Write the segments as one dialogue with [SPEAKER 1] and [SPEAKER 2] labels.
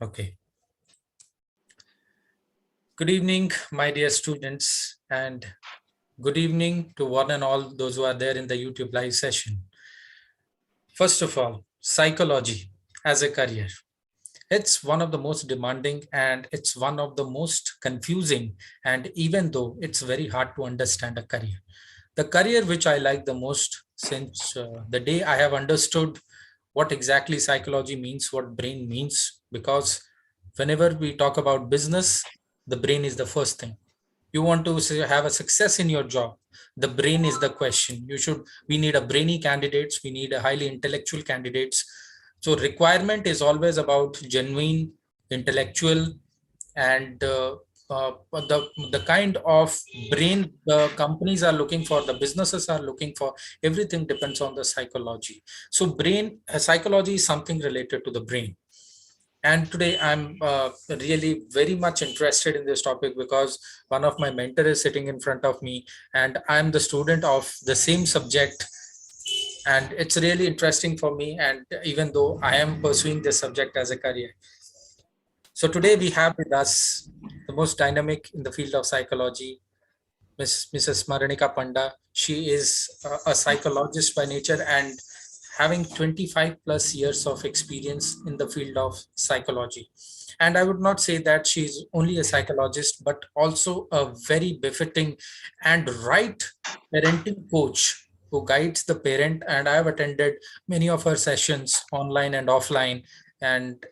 [SPEAKER 1] Okay. Good evening, my dear students, and good evening to one and all those who are there in the YouTube live session. First of all, psychology as a career. It's one of the most demanding and it's one of the most confusing, and even though it's very hard to understand a career. The career which I like the most since the day I have understood what exactly psychology means, what brain means, because whenever we talk about business, the brain is the first thing. You want to have a success in your job, the brain is the question. We need a brainy candidates, we need a highly intellectual candidates. So requirement is always about genuine intellectual and the kind of brain the companies are looking for, the businesses are looking for, everything depends on the psychology. So brain psychology is something related to the brain. And today I'm really very much interested in this topic because one of my mentor is sitting in front of me and I'm the student of the same subject, and it's really interesting for me, and even though I am pursuing this subject as a career. So today we have with us the most dynamic in the field of psychology, Mrs. Smaranika Panda. She is a psychologist by nature and having 25 plus years of experience in the field of psychology. And I would not say that she's only a psychologist, but also a very befitting and right parenting coach who guides the parent. And I have attended many of her sessions online and offline. And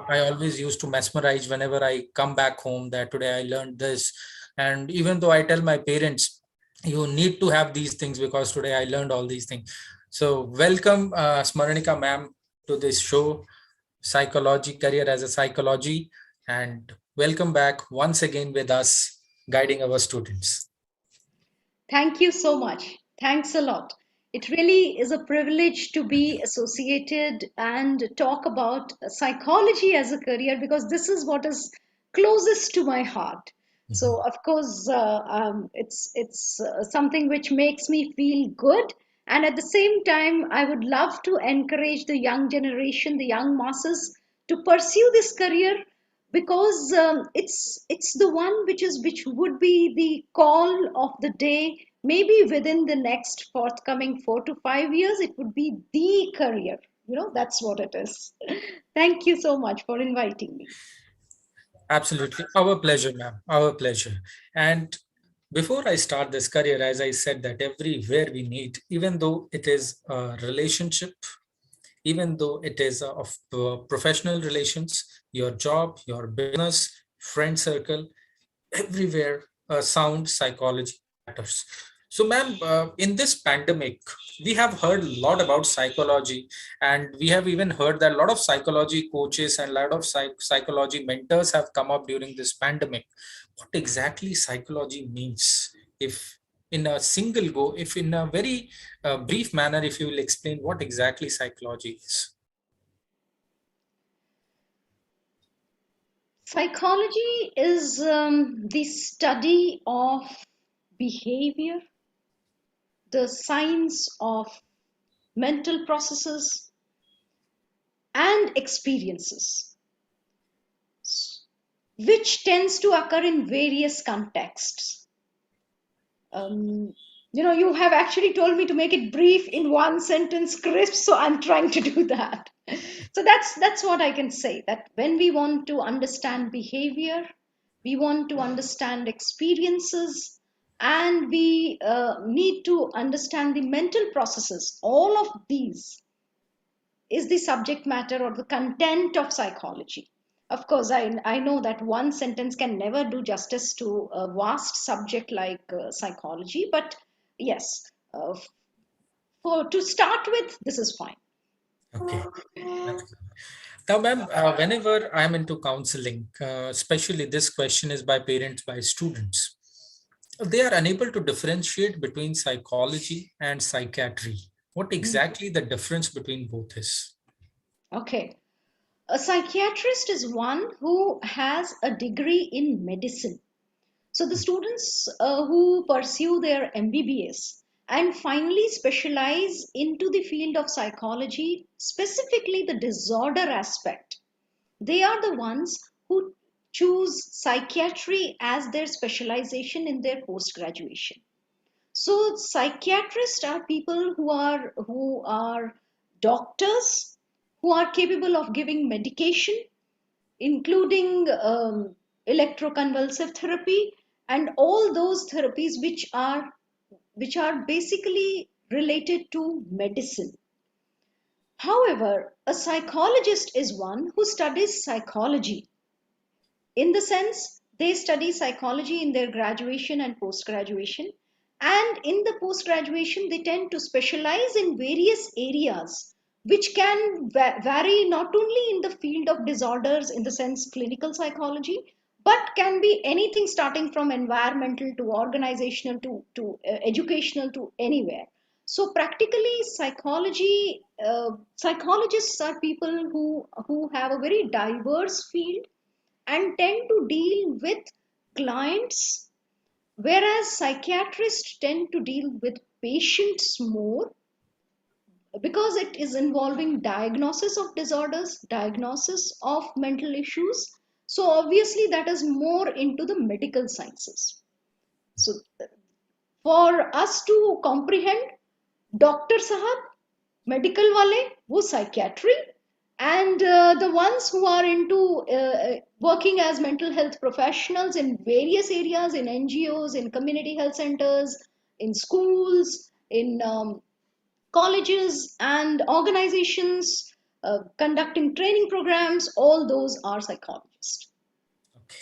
[SPEAKER 1] I always used to mesmerize whenever I come back home that today I learned this. And even though I tell my parents, you need to have these things because today I learned all these things. So welcome, Smaranika ma'am, to this show, Psychology Career as a Psychology, and welcome back once again with us, guiding our students.
[SPEAKER 2] Thank you so much. Thanks a lot. It really is a privilege to be associated and talk about psychology as a career because this is what is closest to my heart.
[SPEAKER 1] Mhm.
[SPEAKER 2] So, of course, it's something which makes me feel good, and at the same time, I would love to encourage the young generation, the young masses, to pursue this career because it's the one which would be the call of the day. Maybe within the next forthcoming 4 to 5 years it would be the career. That's what it is. Thank you so much for inviting me.
[SPEAKER 1] Absolutely. Our pleasure, ma'am. Our pleasure. And before I start this career, as I said, that everywhere we need, even though it is a relationship, even though it is of professional relations, your job, your business, friend circle, everywhere sound psychology matters. So ma'am, in this pandemic we have heard a lot about psychology, and we have even heard that a lot of psychology coaches and a lot of psychology mentors have come up during this pandemic. What exactly psychology means? If in a single go, if in a very brief manner, if you will explain what exactly psychology is.
[SPEAKER 2] Psychology is the study of behavior, the science of mental processes and experiences, which tends to occur in various contexts. Um, you have actually told me to make it brief in one sentence crisp, so I'm trying to do that. So that's what I can say. That when we want to understand behavior, we want to understand experiences, and we need to understand the mental processes. All of these is the subject matter or the content of psychology. Of course, I know that one sentence can never do justice to a vast subject like psychology, but yes, for to start with, this is fine.
[SPEAKER 1] Okay. That's good. Now, ma'am, whenever I'm into counseling, especially this question is by parents, by students, they are unable to differentiate between psychology and psychiatry. What exactly the difference between both is?
[SPEAKER 2] Okay. A psychiatrist is one who has a degree in medicine. So the students who pursue their MBBS and finally specialize into the field of psychology, specifically the disorder aspect. They are the ones who choose psychiatry as their specialization in their post graduation. So psychiatrists are people who are doctors, who are capable of giving medication, including electroconvulsive therapy and all those therapies which are basically related to medicine. However, a psychologist is one who studies psychology, in the sense they study psychology in their graduation and post graduation, and in the post graduation they tend to specialize in various areas which can vary not only in the field of disorders in the sense clinical psychology, but can be anything starting from environmental to organizational to educational to anywhere. So practically psychologists are people who have a very diverse field and tend to deal with clients, whereas psychiatrists tend to deal with patients more because it is involving diagnosis of disorders, diagnosis of mental issues. So, obviously, that is more into the medical sciences. So, for us to comprehend, Dr. Sahab, medical wale, wo psychiatry, and the ones who are into working as mental health professionals in various areas, in NGOs, in community health centers, in schools, in colleges and organizations, conducting training programs, all those are psychologists.
[SPEAKER 1] Okay,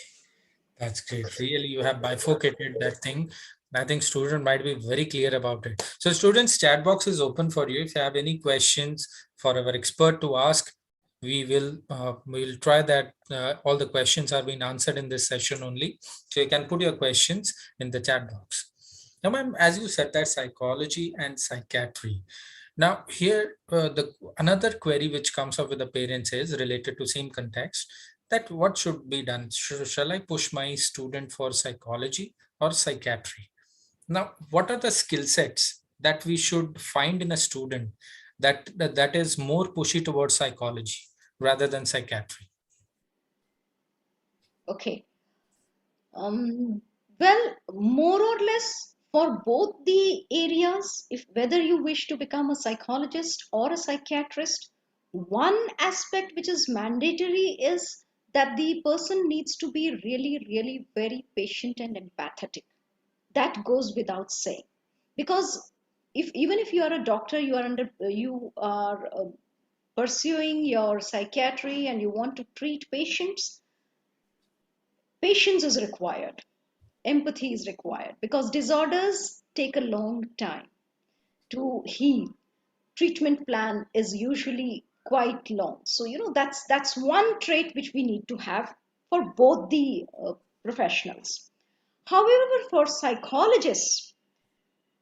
[SPEAKER 1] that's great. Really, you have bifurcated that thing. I think student might be very clear about it. So students, chat box is open for you. If you have any questions for our expert to ask, we'll try that all the questions are being answered in this session only. So you can put your questions in the chat box. Now, ma'am, as you said that psychology and psychiatry. Now, here the another query which comes up with the parents is related to same context, that what should be done? Shall I push my student for psychology or psychiatry? Now, what are the skill sets that we should find in a student that is more pushy towards psychology rather than psychiatry?
[SPEAKER 2] Okay. Well, more or less for both the areas, if whether you wish to become a psychologist or a psychiatrist, one aspect which is mandatory is that the person needs to be really, really very patient and empathetic. That goes without saying, because if even if you are a doctor, you are pursuing your psychiatry and you want to treat patients, patience is required, empathy is required, because disorders take a long time to heal. Treatment plan is usually quite long. So that's one trait which we need to have for both the professionals. However, for psychologists,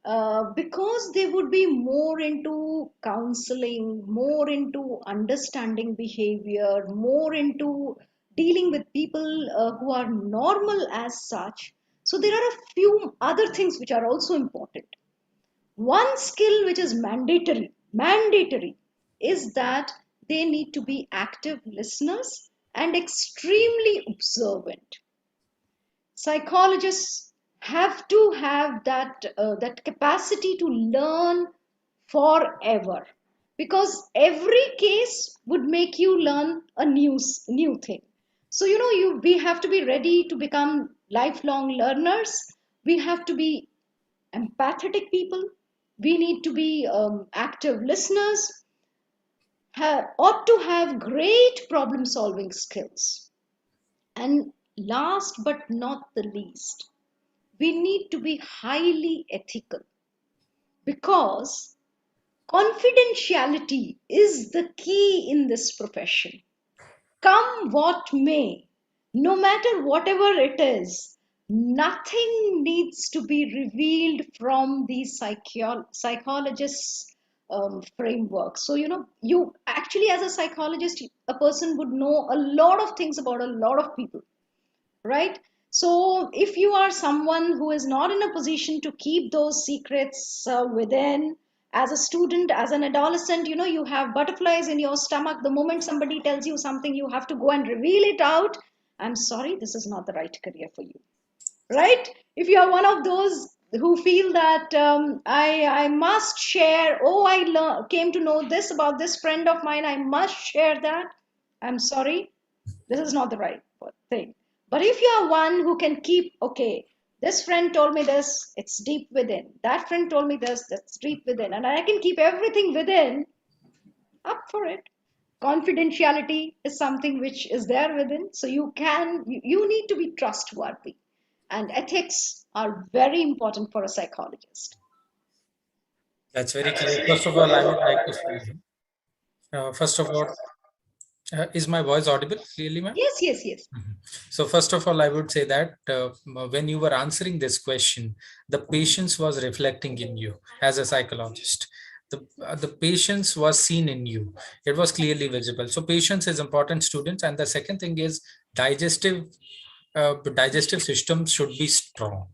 [SPEAKER 2] because they would be more into counseling, more into understanding behavior, more into dealing with people who are normal as such. So there are a few other things which are also important. One skill which is mandatory is that they need to be active listeners and extremely observant. Psychologists have to have that capacity to learn forever, because every case would make you learn a new thing. So we have to be ready to become lifelong learners. We have to be empathetic people. We need to be active listeners, ought to have great problem solving skills, and last but not the least, we need to be highly ethical, because confidentiality is the key in this profession. Come what may, no matter whatever it is, nothing needs to be revealed from the psychologist's framework. So, you actually, as a psychologist, a person would know a lot of things about a lot of people, right? So if you are someone who is not in a position to keep those secrets within, As a student, as an adolescent, you have butterflies in your stomach. The moment somebody tells you something, you have to go and reveal it out. I'm sorry, this is not the right career for you, right? If you are one of those who feel that I must share, oh, came to know this about this friend of mine, I must share that. I'm sorry, this is not the right thing. But if you are one who can keep, okay, this friend told me this, it's deep within. That friend told me this, that's deep within. And I can keep everything within, up for it. Confidentiality is something which is there within. So you need to be trustworthy. And ethics are very important for a psychologist.
[SPEAKER 1] That's very clear. First of all, I would like to say, first of all, is my voice audible clearly, ma'am?
[SPEAKER 2] Yes, yes, yes.
[SPEAKER 1] Mhm. So first of all, I would say that when you were answering this question, the patience was reflecting in you as a psychologist. The patience was seen in you. It was clearly visible. So patience is important, students. And the second thing is digestive digestive system should be strong.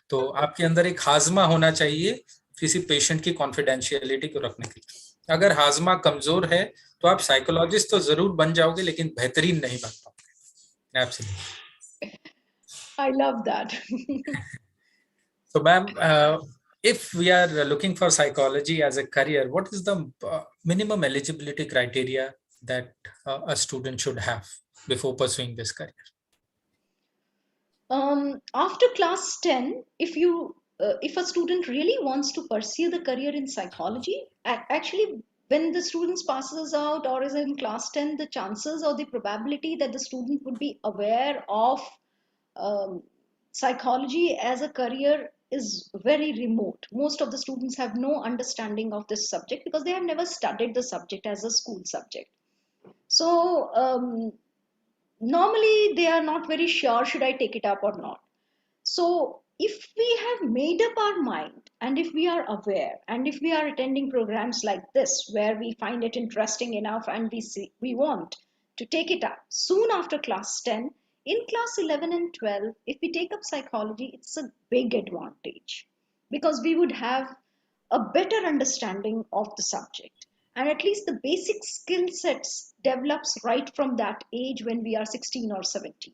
[SPEAKER 1] तो आपके अंदर एक हाजमा होना चाहिए किसी patient की confidentiality को रखने के लिए. अगर हाजमा कमजोर है तो आप साइकोलॉजिस्ट तो जरूर बन जाओगे लेकिन बेहतरीन नहीं बन पाओगे. Absolutely.
[SPEAKER 2] I love that.
[SPEAKER 1] So ma'am, if we are looking for psychology as a career, what is the minimum eligibility criteria that a student should have before pursuing this career?
[SPEAKER 2] After class 10, if a student really wants to pursue the career in psychology, actually, when the student passes out or is in class 10, the chances or the probability that the student would be aware of um, psychology as a career is very remote. Most of the students have no understanding of this subject because they have never studied the subject as a school subject. So normally they are not very sure, should I take it up or not. So if we have made up our mind, and if we are aware, and if we are attending programs like this where we find it interesting enough and we want to take it up soon after class 10, in class 11 and 12, if we take up psychology, it's a big advantage because we would have a better understanding of the subject, and at least the basic skill sets develops right from that age when we are 16 or 17.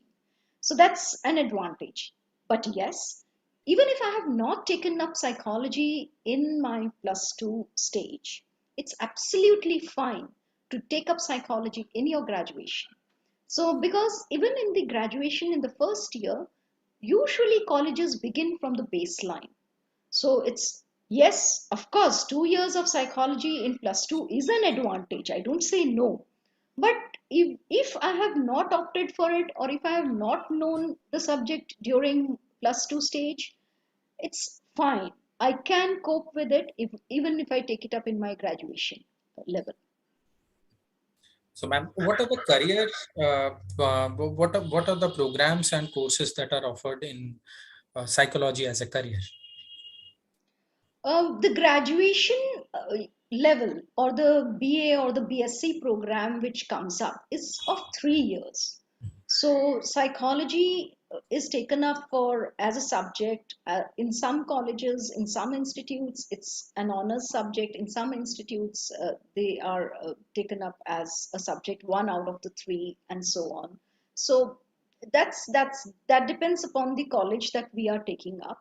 [SPEAKER 2] So that's an advantage. But yes, even if I have not taken up psychology in my plus two stage, it's absolutely fine to take up psychology in your graduation. So, because even in the graduation in the first year, usually colleges begin from the baseline. So it's, yes, of course, 2 years of psychology in plus two is an advantage. I don't say no. But if I have not opted for it, or if I have not known the subject during plus two stage, it's fine. I can cope with it even if I take it up in my graduation level.
[SPEAKER 1] So, ma'am, what are the careers? What are the programs and courses that are offered in psychology as a career?
[SPEAKER 2] The graduation level or the BA or the BSc program which comes up is of 3 years. So psychology is taken up for as a subject in some colleges, in some institutes. It's an honors subject. In some institutes, they are taken up as a subject one out of the three, and so on. So that depends upon the college that we are taking up,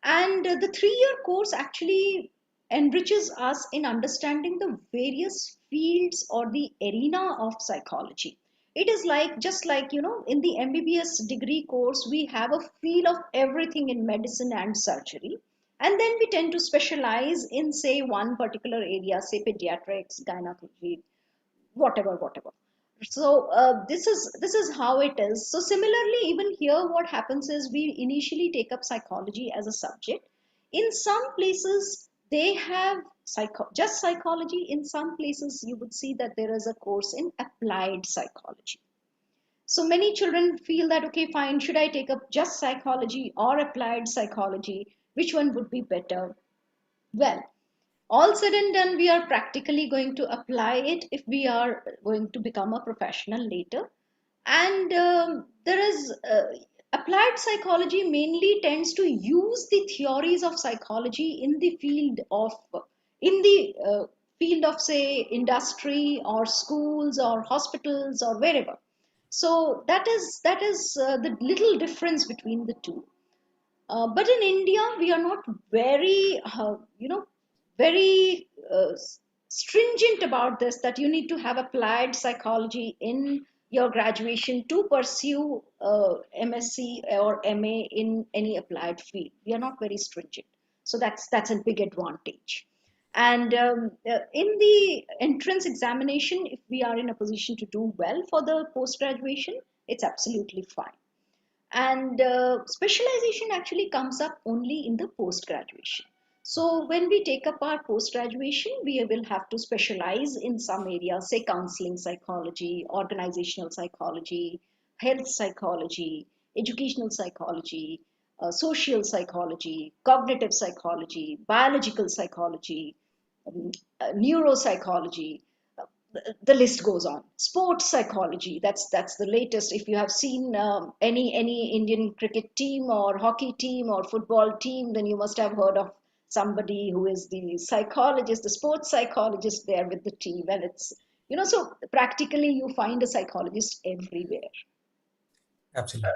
[SPEAKER 2] and the 3 year course actually enriches us in understanding the various fields or the arena of psychology. It is like, just like, in the MBBS degree course, we have a feel of everything in medicine and surgery. And then we tend to specialize in, say, one particular area, say pediatrics, gynecology, whatever. So this is how it is. So similarly, even here what happens is we initially take up psychology as a subject. In some places they have just psychology. In some places you would see that there is a course in applied psychology. So many children feel that, okay, fine, should I take up just psychology or applied psychology, which one would be better? Well, all said and done, we are practically going to apply it if we are going to become a professional later. And there is applied psychology mainly tends to use the theories of psychology in the field of in the field of, say, industry or schools or hospitals or wherever. So that is the little difference between the two. But in India, we are not very, very stringent about this, that you need to have applied psychology in your graduation to pursue MSc or MA in any applied field. We are not very stringent. So that's a big advantage. And in the entrance examination, if we are in a position to do well for the post graduation, it's absolutely fine. And specialization actually comes up only in the post graduation. So when we take up our post graduation, we will have to specialize in some areas, say counseling psychology, organizational psychology, health psychology, educational psychology, social psychology, cognitive psychology, biological psychology, neuropsychology. The list goes on. Sports psychology, that's the latest. If you have seen any Indian cricket team or hockey team or football team, then you must have heard of somebody who is the psychologist, the sports psychologist there with the team. And it's, so practically you find a psychologist everywhere.
[SPEAKER 1] Absolutely.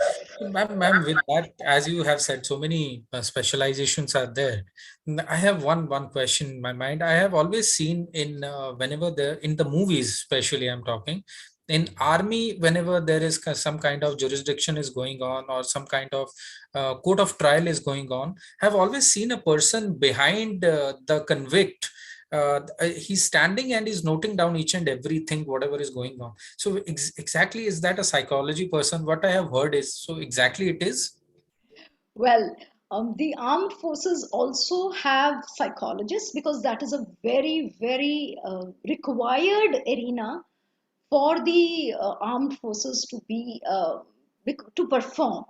[SPEAKER 1] Ma'am, with that, as you have said, so many specializations are there. I have one question in my mind. I have always seen in whenever in the movies, especially I'm talking, in army, whenever there is some kind of jurisdiction is going on or some kind of court of trial is going on, I've always seen a person behind the convict. He's standing and he's noting down each and everything, whatever is going on. So exactly, is that a psychology person? What I have heard is, so exactly it is.
[SPEAKER 2] Well, the armed forces also have psychologists, because that is a very, very required arena for the armed forces to be to perform.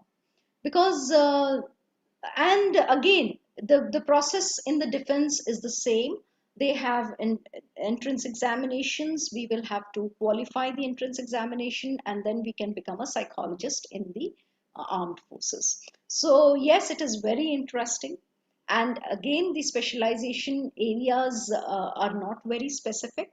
[SPEAKER 2] Because and again, the process in the defense is the same. They have entrance examinations. We will have to qualify the entrance examination, and then we can become a psychologist in the armed forces. So yes, it is very interesting. And again, the specialization areas are not very specific.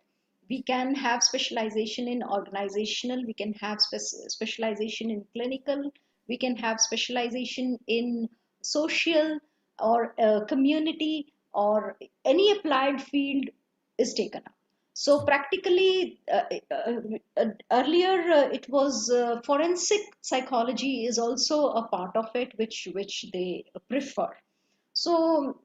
[SPEAKER 2] We can have specialization in organizational, we can have specialization in clinical, we can have specialization in social or community, or any applied field is taken up. So practically, earlier it was forensic psychology is also a part of it, which they prefer. So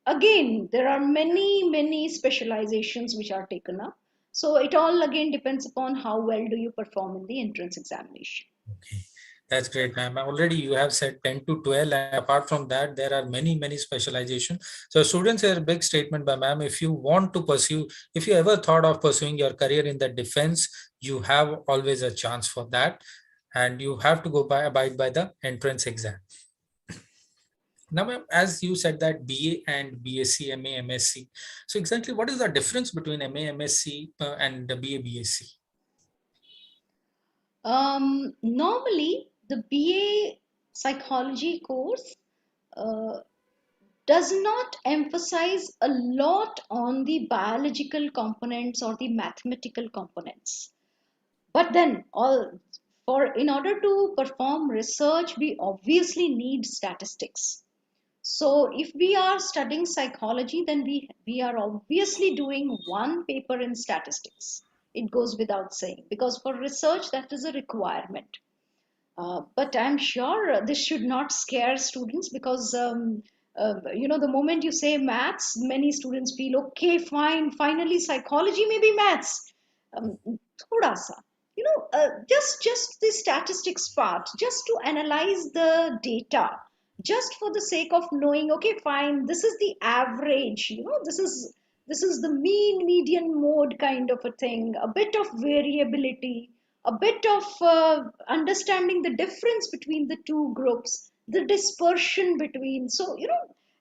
[SPEAKER 2] again, there are many specializations which are taken up. So it all again depends upon how well do you perform in the entrance examination.
[SPEAKER 1] Okay, that's great, ma'am. Already you have said 10 to 12, and apart from that, there are many specialization. So students, here a big statement by ma'am. If you want to pursue, if you ever thought of pursuing your career in the defense, you have always a chance for that, and you have to go by abide by the entrance exam. Now, ma'am, as you said that BA and BSc, MA, MSc. So exactly what is the difference between MA, MSc and the BA, BSc?
[SPEAKER 2] Normally, the BA psychology course uh, does not emphasize a lot on the biological components or the mathematical components. But then, all for in order to perform research, we obviously need statistics. So if we are studying psychology, then we are obviously doing one paper in statistics. It goes without saying, because for research that is a requirement. But I'm sure this should not scare students, because the moment you say maths, many students feel, okay, fine, finally psychology may be maths. Um, Thoda sa, just the statistics part, just to analyze the data, just for the sake of knowing, okay, fine, this is the average, this is the mean median mode kind of a thing, a bit of variability, a bit of understanding the difference between the two groups, the dispersion between. So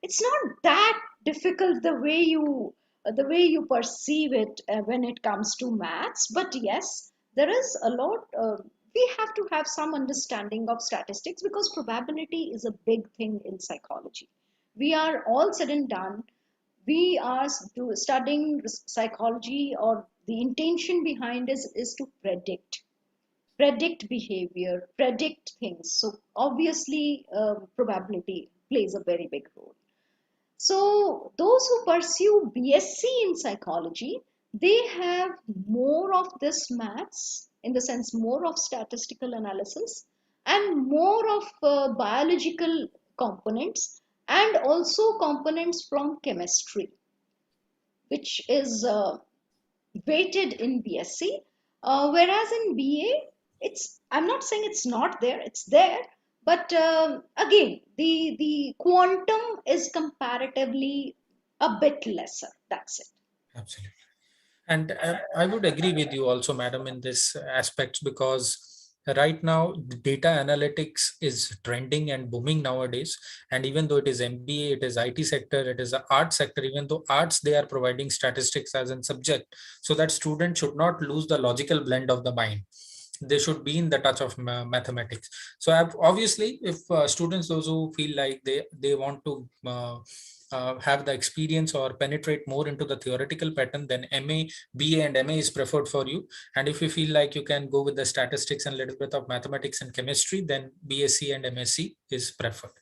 [SPEAKER 2] it's not that difficult the way you perceive it when it comes to maths. But yes, there is a lot. We have to have some understanding of statistics, because probability is a big thing in psychology. We are all said and done, we are studying psychology, or the intention behind is to predict behavior, predict things. So obviously, probability plays a very big role. So those who pursue BSc in psychology, they have more of this maths, in the sense more of statistical analysis and more of biological components, and also components from chemistry, which is weighted in BSc, whereas in BA, I'm not saying it's not there, it's there, but again, the quantum is comparatively a bit lesser. That's it.
[SPEAKER 1] Absolutely. And I would agree with you also, madam, in this aspect, because right now data analytics is trending and booming nowadays. And even though it is MBA, it is IT sector, it is the art sector, even though arts, they are providing statistics as a subject, so that students should not lose the logical blend of the mind. They should be in the touch of mathematics. So obviously, if students, those who feel like they want to have the experience or penetrate more into the theoretical pattern, then MA, BA and MA is preferred for you. And if you feel like you can go with the statistics and a little bit of mathematics and chemistry, then BSc and MSc is preferred.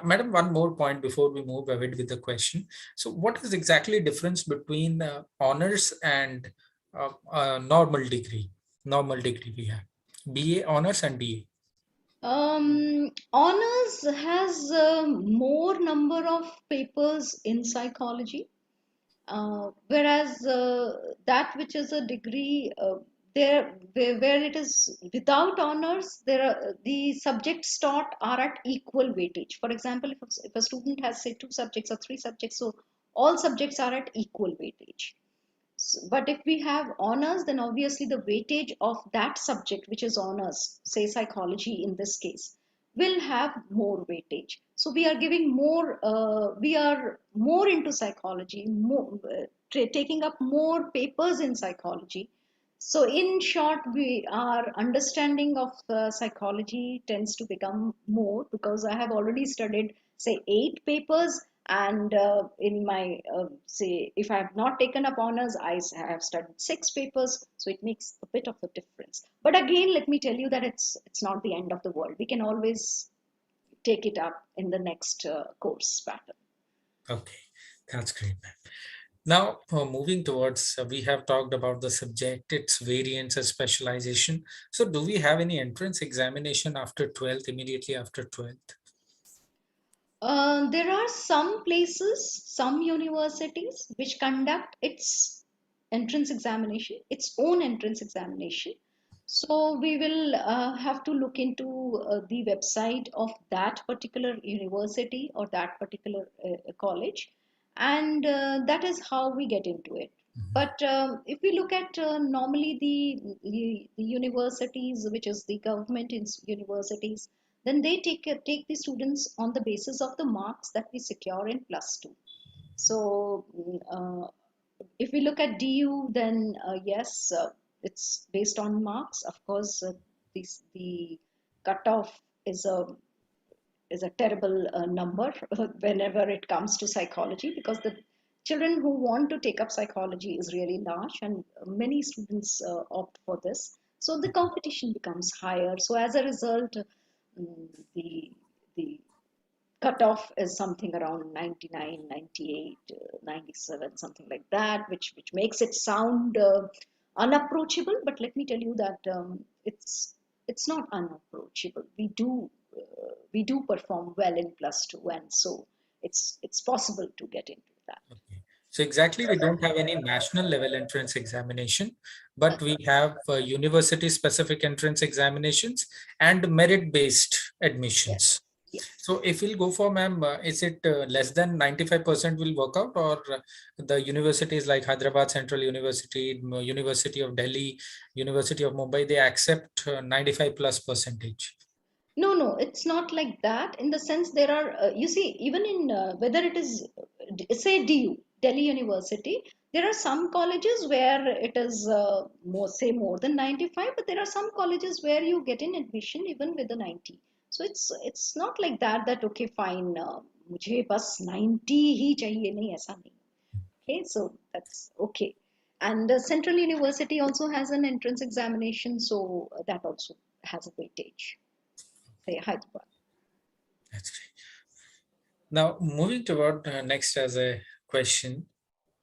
[SPEAKER 1] Madam, one more point before we move ahead with the question. So what is exactly difference between honors and normal degree we have? BA honors and DA.
[SPEAKER 2] Honors has more number of papers in psychology, whereas that which is a degree, there where it is without honors, there are the subjects taught are at equal weightage. For example, if a student has say two subjects or three subjects, so all subjects are at equal weightage. But if we have honors, then obviously the weightage of that subject, which is honors, say psychology in this case, will have more weightage. So we are giving more, we are more into psychology, more, taking up more papers in psychology. So in short, our understanding of psychology tends to become more, because I have already studied, say, 8 papers, and in my say, if I have not taken up honors, have studied 6 papers, so it makes a bit of a difference. But again, let me tell you that it's not the end of the world. We can always take it up in the next course pattern.
[SPEAKER 1] Okay, that's great. Now, moving towards, we have talked about the subject, its variants, and specialization. So, do we have any entrance examination after 12th, immediately after 12th?
[SPEAKER 2] There are some places, some universities which conduct its own entrance examination. So we will have to look into the website of that particular university or that particular college, and that is how we get into it. But if we look at normally the universities, which is the government universities, then they take the students on the basis of the marks that we secure in +2. So if we look at DU, then yes, it's based on marks. Of course, the cutoff is a terrible number whenever it comes to psychology, because the children who want to take up psychology is really large, and many students opt for this. So the competition becomes higher. So as a result, the the cutoff is something around 99, 98, 97, something like that, which makes it sound unapproachable. But let me tell you that it's not unapproachable. We do perform well in +2, and so it's possible to get into that.
[SPEAKER 1] Okay. So exactly, we don't have any national level entrance examination, but we have university specific entrance examinations and merit based
[SPEAKER 2] Yes,
[SPEAKER 1] admissions.
[SPEAKER 2] yes.
[SPEAKER 1] So if we'll go for, ma'am, is it less than 95% will work out, or the universities like Hyderabad Central University, University of Delhi, University of Mumbai, they accept 95 plus percentage?
[SPEAKER 2] No, no, it's not like that. In the sense, there are, you see, even in whether it is, say, DU, Delhi University, there are some colleges where it is more than 95, but there are some colleges where you get in admission even with a 90. So it's not like that, that, okay, fine, मुझे बस 90 ही चाहिए, नहीं, ऐसा नहीं. Okay, so that's okay. And Central University also has an entrance examination, so that also has a weightage. Say Hyderabad.
[SPEAKER 1] That's great. Now, moving toward next as a question,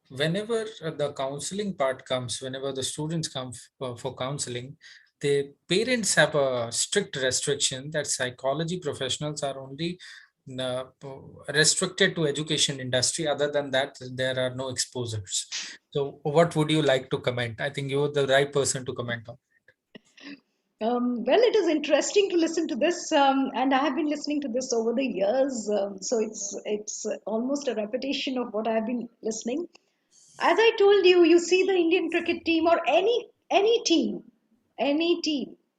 [SPEAKER 1] whenever the counseling part comes, whenever the students come for counseling, the parents have a strict restriction that psychology professionals are only uh, restricted to education industry. Other than that, there are no exposures. So what would you like to comment? I think you're the right person to comment on.
[SPEAKER 2] Well, it is interesting to listen to this, and I have been listening to this over the years. So it's almost a repetition of what I've been listening. As I told you, you see the Indian cricket team or any team,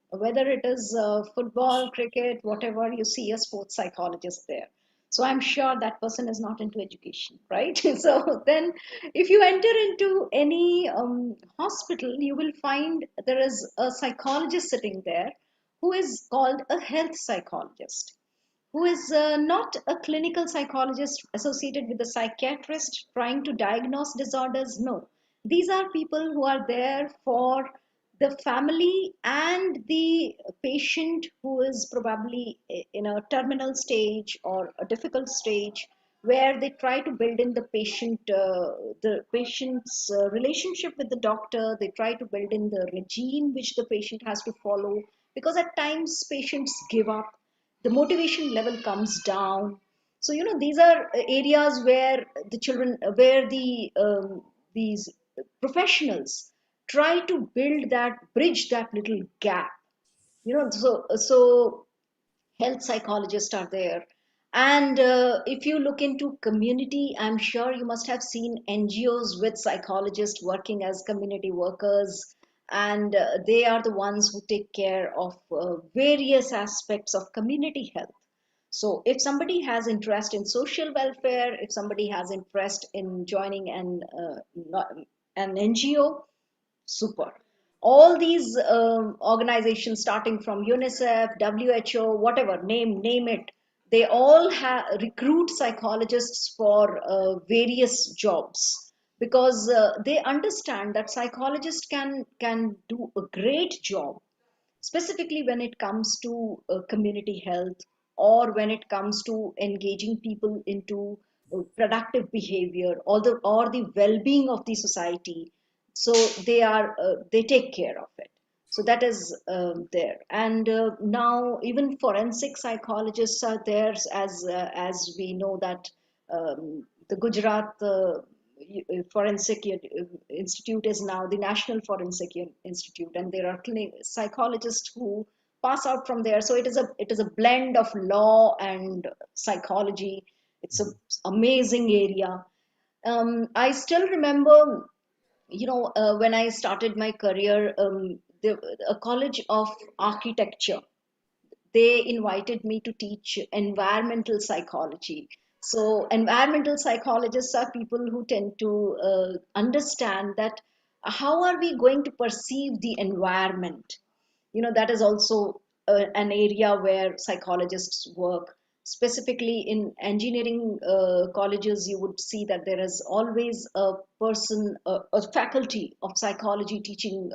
[SPEAKER 2] whether it is football, cricket, whatever, you see a sports psychologist there. So I'm sure that person is not into education, right? So then, if you enter into any hospital, you will find there is a psychologist sitting there who is called a health psychologist, who is not a clinical psychologist associated with a psychiatrist trying to diagnose disorders. No, these are people who are there for the family and the patient who is probably in a terminal stage or a difficult stage, where they try to build in the patient's relationship with the doctor. They try to build in the regime which the patient has to follow, because at times patients give up, the motivation level comes down. So these are areas where the children where these professionals try to build that bridge, that little gap. So health psychologists are there. And if you look into community, I'm sure you must have seen NGOs with psychologists working as community workers, and they are the ones who take care of various aspects of community health. So if somebody has interest in social welfare, if somebody has interest in joining an NGO, super. All these organizations, starting from UNICEF, WHO, whatever, name it, they all recruit psychologists for various jobs, because they understand that psychologists can do a great job, specifically when it comes to community health, or when it comes to engaging people into productive behavior, or the well-being of the society. So they take care of it. So that is there. And now even forensic psychologists are there, as we know that the Gujarat Forensic Institute is now the National Forensic Institute, and there are psychologists who pass out from there. So it is a blend of law and psychology. It's an amazing area. I still remember, when I started my career, a college of architecture, they invited me to teach environmental psychology. So, environmental psychologists are people who tend to understand that how are we going to perceive the environment. That is also an area where psychologists work. Specifically in engineering colleges, you would see that there is always a faculty of psychology teaching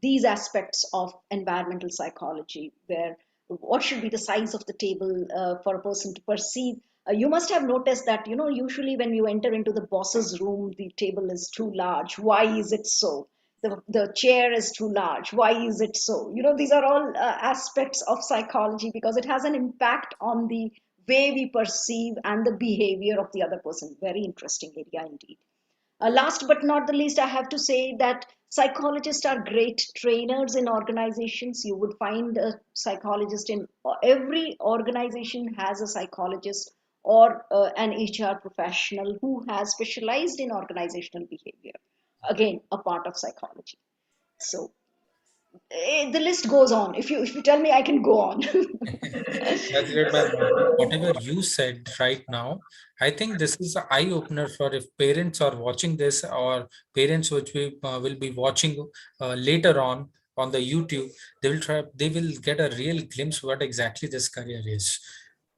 [SPEAKER 2] these aspects of environmental psychology, where what should be the size of the table for a person to perceive. You must have noticed that, usually when you enter into the boss's room, the table is too large. Why is it so? The chair is too large. Why is it so? These are all aspects of psychology, because it has an impact on the way we perceive and the behavior of the other person. Very interesting area indeed. Last but not the least, I have to say that psychologists are great trainers in organizations. You would find a psychologist in every organization, has a psychologist or an HR professional who has specialized in organizational behavior. Again, a part of psychology. So the list goes on. If you tell me, I can go on.
[SPEAKER 1] That's great, ma'am. Whatever you said right now, I think this is an eye opener for if parents are watching this, or parents which we will be watching later on the YouTube. They will get a real glimpse what exactly this career is.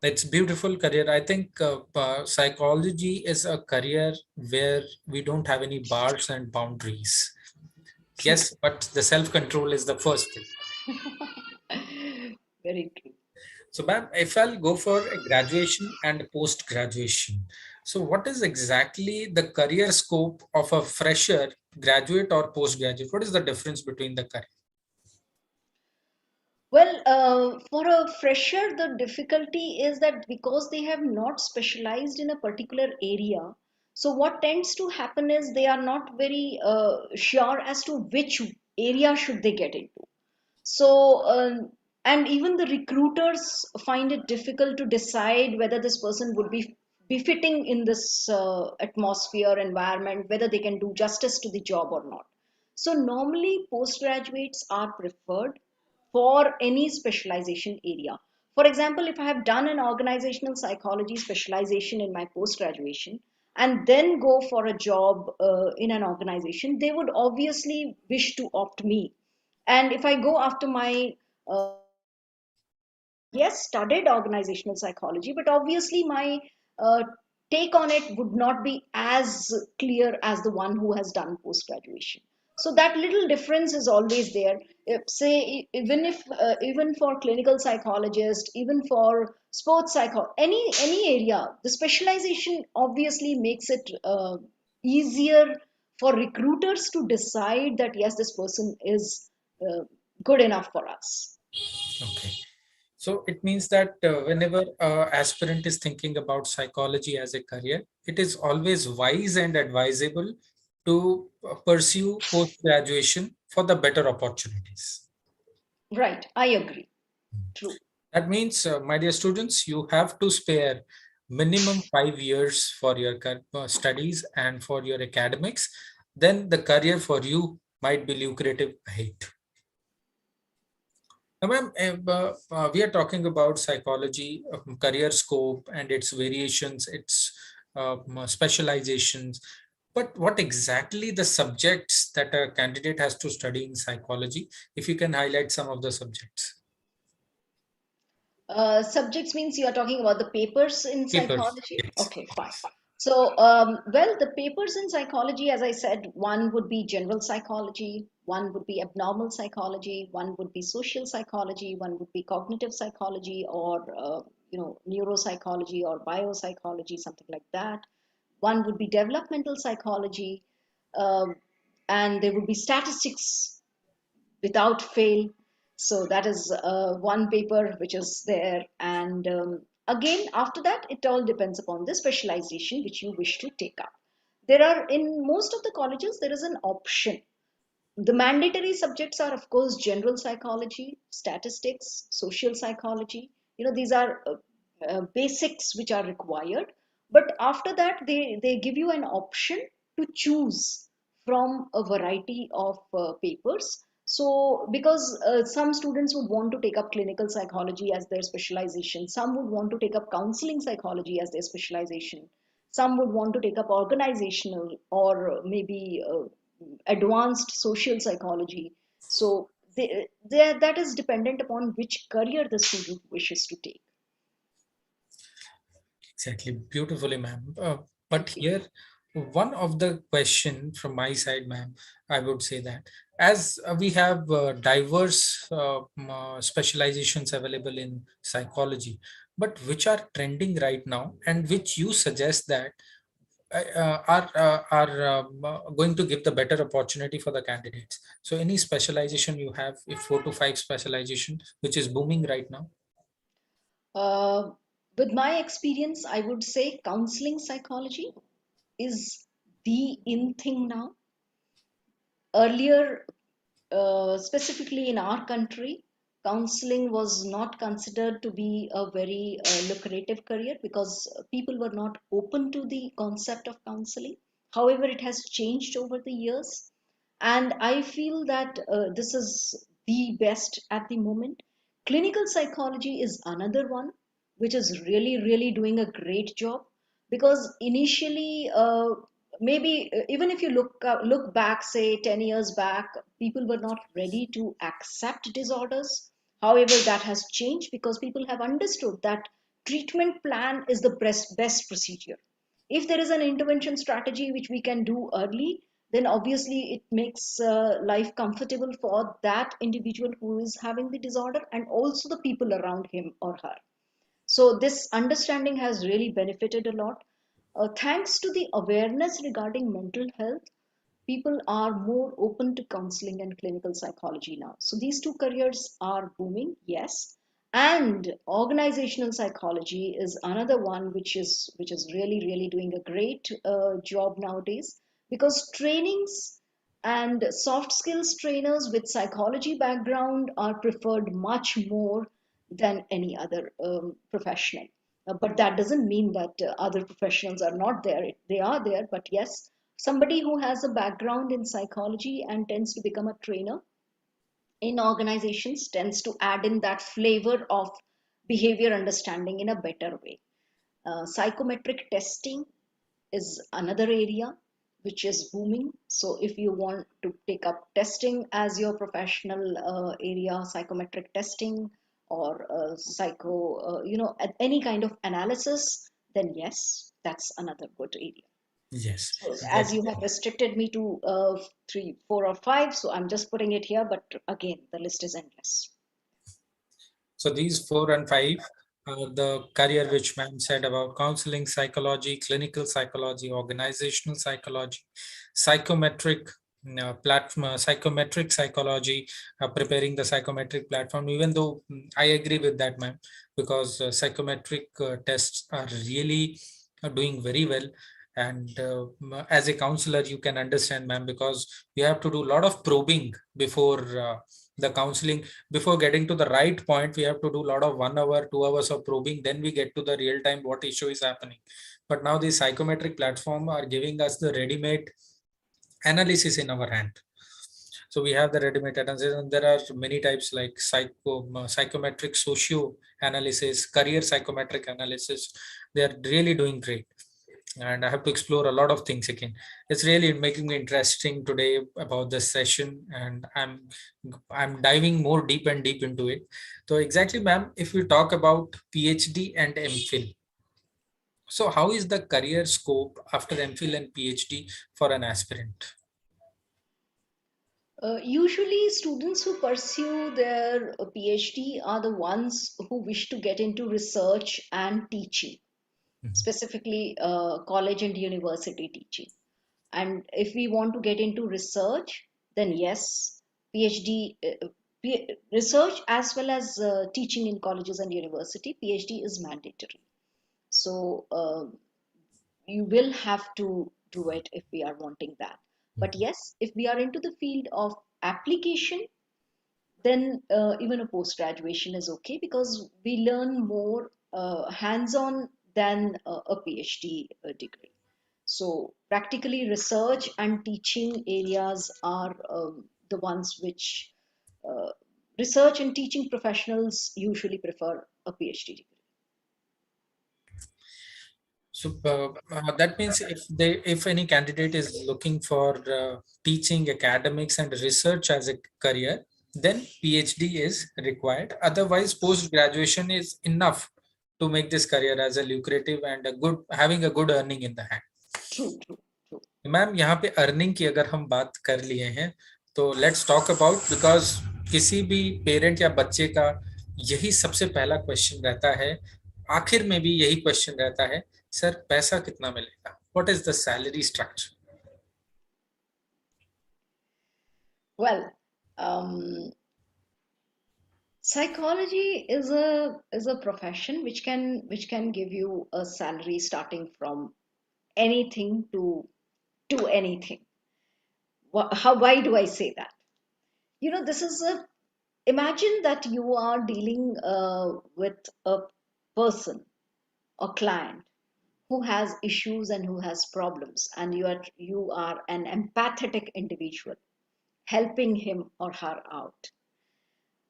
[SPEAKER 1] It's beautiful career. I think psychology is a career where we don't have any bars and boundaries.
[SPEAKER 2] True.
[SPEAKER 1] Yes, but the self control is the first thing.
[SPEAKER 2] Very true.
[SPEAKER 1] So, ma'am, if I'll go for a graduation and post graduation, so what is exactly the career scope of a fresher, graduate, or post graduate? What is the difference between the career?
[SPEAKER 2] Well, for a fresher, the difficulty is that because they have not specialized in a particular area, so what tends to happen is they are not very sure as to which area should they get into. So, and even the recruiters find it difficult to decide whether this person would be befitting in this atmosphere, environment, whether they can do justice to the job or not. So, normally, postgraduates are preferred for any specialization area. For example, if I have done an organizational psychology specialization in my post graduation and then go for a job in an organization, they would obviously wish to opt me. And if I go after my postgraduate, I would have, yes, studied organizational psychology, but obviously my uh, take on it would not be as clear as the one who has done post graduation. So that little difference is always there. If, say, even if even for clinical psychologist, even for sports psycho, any area, the specialization obviously makes it easier for recruiters to decide that yes, this person is uh, good enough for us.
[SPEAKER 1] Okay. So it means that whenever aspirant is thinking about psychology as a career, it is always wise and advisable to pursue post graduation for the better opportunities.
[SPEAKER 2] Right, I agree. True.
[SPEAKER 1] That means, my dear students, you have to spare minimum 5 years for your studies and for your academics. Then the career for you might be lucrative ahead. Now, ma'am, we are talking about psychology, career scope, and its variations, its specializations. But what exactly the subjects that a candidate has to study in psychology? If you can highlight some of the subjects.
[SPEAKER 2] Subjects means you are talking about the papers in
[SPEAKER 1] Papers.
[SPEAKER 2] psychology?
[SPEAKER 1] Yes.
[SPEAKER 2] Okay, fine. So, well, the papers in psychology, as I said, one would be general psychology, one would be abnormal psychology, one would be social psychology, one would be cognitive psychology, or neuropsychology or biopsychology, something like that. One would be developmental psychology, um, and there would be statistics without fail. So that is one paper which is there. And again, after that, it all depends upon the specialization which you wish to take up. There are, in most of the colleges, there is an option. The mandatory subjects are, of course, general psychology, statistics, social psychology. These are basics which are required. But after that, they give you an option to choose from a variety of papers. So, because some students would want to take up clinical psychology as their specialization, some would want to take up counseling psychology as their specialization, some would want to take up organizational or maybe advanced social psychology. So that is dependent upon which career the student wishes to take.
[SPEAKER 1] Exactly, beautifully, ma'am. But
[SPEAKER 2] Thank you.
[SPEAKER 1] here, one of the question from my side, ma'am, I would say that as we have diverse specializations available in psychology, but which are trending right now, and which you suggest that are going to give the better opportunity for the candidates. So, any specialization you have, if 4 to 5 specialization, which is booming right now.
[SPEAKER 2] Uh, with my experience, I would say counseling psychology is the in thing now. Earlier, specifically in our country, counseling was not considered to be a very lucrative career because people were not open to the concept of counseling. However, it has changed over the years, and I feel that this is the best at the moment. Clinical psychology is another one which is really, really doing a great job because initially, maybe even if you look back, say 10 years back, people were not ready to accept disorders. However, that has changed because people have understood that treatment plan is the best procedure. If there is an intervention strategy which we can do early, then obviously it makes life comfortable for that individual who is having the disorder and also the people around him or her. So this understanding has really benefited a lot. Thanks to the awareness regarding mental health, people are more open to counseling and clinical psychology now. So these two careers are booming, yes. And organizational psychology is another one which is really doing a great job nowadays, because trainings and soft skills trainers with psychology background are preferred much more than any other professional. But that doesn't mean that other professionals are not there. They are there, but yes, somebody who has a background in psychology and tends to become a trainer in organizations tends to add in that flavor of behavior understanding in a better way. Psychometric testing is another area which is booming. So if you want to take up testing as your professional area, psychometric testing or any kind of analysis, then yes, that's another good area.
[SPEAKER 1] Yes,
[SPEAKER 2] So as you have
[SPEAKER 1] exactly.
[SPEAKER 2] restricted me to three, four, or five, so I'm just putting it here. But again, the list is endless.
[SPEAKER 1] So these four and five are the career which ma'am said about counseling psychology, clinical psychology, organizational psychology, psychometric platform, psychometric psychology, preparing the psychometric platform. Even though I agree with that, ma'am, because psychometric tests are really doing very well. And as a counselor, you can understand, ma'am, because you have to do a lot of probing before the counseling. Before getting to the right point, we have to do a lot of 1 hour 2 hours of probing, then we get to the real time what issue is happening. But now the psychometric platform are giving us the ready-made analysis in our hand. So we have the ready-made analysis, and there are many types like psychometric socio analysis, career psychometric analysis. They are really doing great, and I have to explore a lot of things again. It's really making me interesting today about this session, and I'm diving more deep and deep into it. So exactly, ma'am, if we talk about PhD and MPhil, so how is the career scope after MPhil and PhD for an aspirant?
[SPEAKER 2] Usually, students who pursue their PhD are the ones who wish to get into research and teaching,
[SPEAKER 1] Mhm.
[SPEAKER 2] specifically college and university teaching. And if we want to get into research, then yes, PhD, research as well as teaching in colleges and university, PhD is mandatory. So you will have to do it if we are wanting that. But yes, if we are into the field of application, then even a post graduation is okay, because we learn more hands on than a PhD degree. So, practically, research and teaching areas are the ones which uh, research and teaching professionals usually prefer a PhD degree.
[SPEAKER 1] So that means if any candidate is looking for teaching, academics, and research as a career, then PhD is required. Otherwise, post graduation is enough to make this career as a lucrative and a good, having a good earning in the hand.
[SPEAKER 2] True, true, true.
[SPEAKER 1] Ma'am यहाँ पे earning की अगर हम बात कर लिए हैं, तो लेट्स टॉक अबाउट, बिकॉज किसी भी पेरेंट या बच्चे का यही सबसे पहला क्वेश्चन रहता है, आखिर में भी यही क्वेश्चन रहता है, सर पैसा कितना मिलेगा, what is the salary structure?
[SPEAKER 2] Well, psychology is a profession which can give you a salary starting from anything to anything. Why do I say that? This is a imagine that you are dealing with a person, a client who has issues and who has problems, and you are an empathetic individual helping him or her out.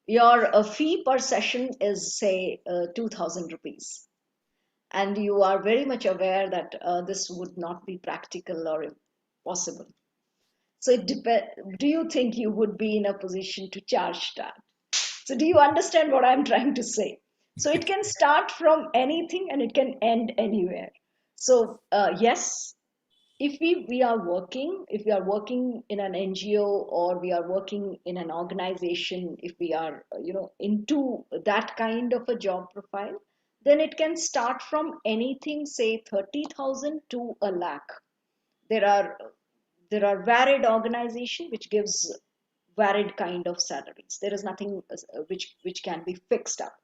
[SPEAKER 2] Your fee per session is, say, 2000 rupees, and you are very much aware that this would not be practical or possible. So it depends. Do you think you would be in a position to charge that? So do you understand what I'm trying to say? So it can start from anything and it can end anywhere. So yes, if we are working in an NGO, or we are working in an organization, if we are into that kind of a job profile, then it can start from anything, say 30,000 to a lakh. There are varied organization which gives varied kind of salaries. There is nothing which can be fixed up.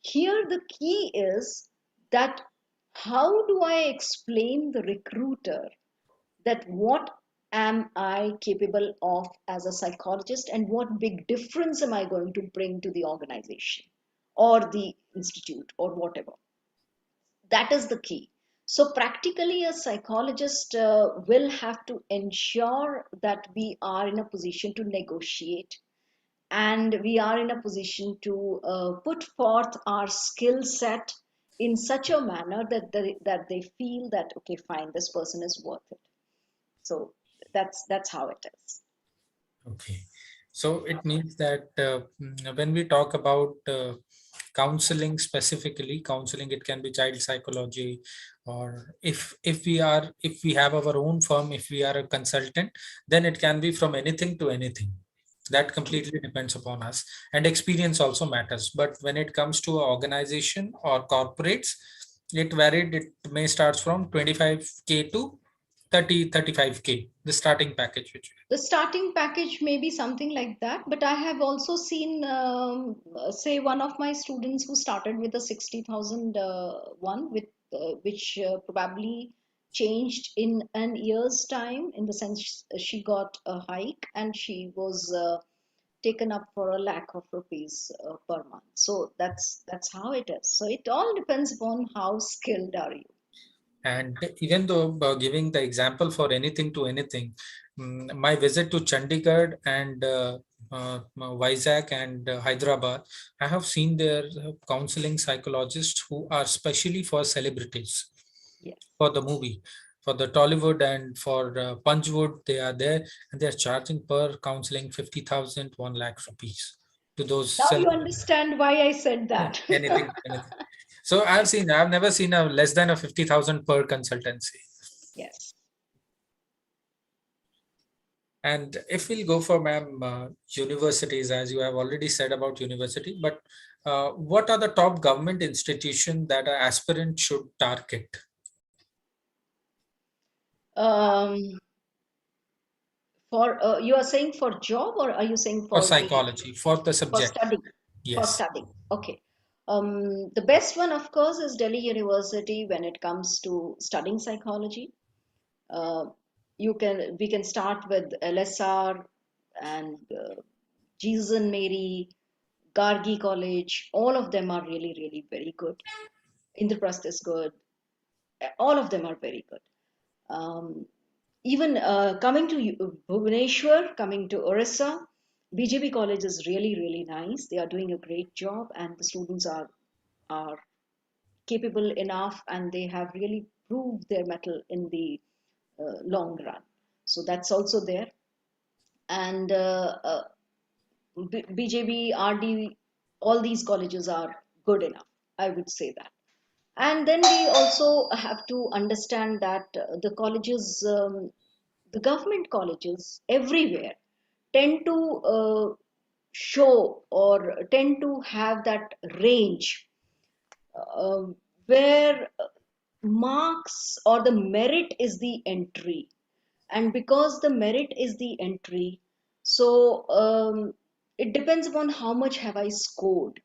[SPEAKER 2] Here the key is that how do I explain the recruiter that what am I capable of as a psychologist, and what big difference am I going to bring to the organization or the institute or whatever. That is the key. So practically a psychologist will have to ensure that we are in a position to negotiate, and we are in a position to put forth our skill set in such a manner that they feel that, okay, fine, this person is worth it. So that's how it is.
[SPEAKER 1] Okay. So it means that when we talk about counseling, specifically counseling, it can be child psychology, or if we have our own firm, if we are a consultant, then it can be from anything to anything. That completely depends upon us, and experience also matters. But when it comes to a organization or corporates, it varied. It may start from 25K to 35K, the starting package which.
[SPEAKER 2] The starting package may be something like that, but I have also seen, say, one of my students who started with a 60,000 one, with which probably changed in an year's time, in the sense she got a hike and she was taken up for a lakh of rupees per month. So that's how it is. So it all depends upon how skilled are you.
[SPEAKER 1] And even though giving the example for anything to anything, my visit to Chandigarh and Vizag and Hyderabad, I have seen their counseling psychologists who are specially for celebrities,
[SPEAKER 2] Yes.
[SPEAKER 1] for the movie, for the Tollywood and for Punchwood. They are there and they are charging per counseling 50,000, 1 lakh rupees to those
[SPEAKER 2] Now you
[SPEAKER 1] celebrities.
[SPEAKER 2] understand why I said that.
[SPEAKER 1] Anything, anything. So I've never seen a less than a 50,000 per consultancy.
[SPEAKER 2] Yes.
[SPEAKER 1] And if we'll go for, ma'am, universities, as you have already said about university, but what are the top government institutions that an aspirant should target
[SPEAKER 2] Um, for you are saying for job, or are you saying
[SPEAKER 1] for
[SPEAKER 2] for the
[SPEAKER 1] psychology, for the
[SPEAKER 2] for
[SPEAKER 1] subject?
[SPEAKER 2] studying? For
[SPEAKER 1] Yes.
[SPEAKER 2] studying. Okay. The best one, of course, is Delhi University when it comes to studying psychology. Uh, we can start with LSR and Jesus and Mary, Gargi College. All of them are really, really very good. Indraprasth is good. All of them are very good. Um, Even coming to Bhubaneswar, coming to Orissa, BJP college is really, really nice. They are doing a great job, and the students are capable enough, and they have really proved their mettle in the long run. So that's also there. And BJB, RD, all these colleges are good enough, I would say that. And then we also have to understand that the colleges, the government colleges everywhere tend to show or tend to have that range uh, where marks or the merit is the entry. And because the merit is the entry, so it depends upon how much have I scored.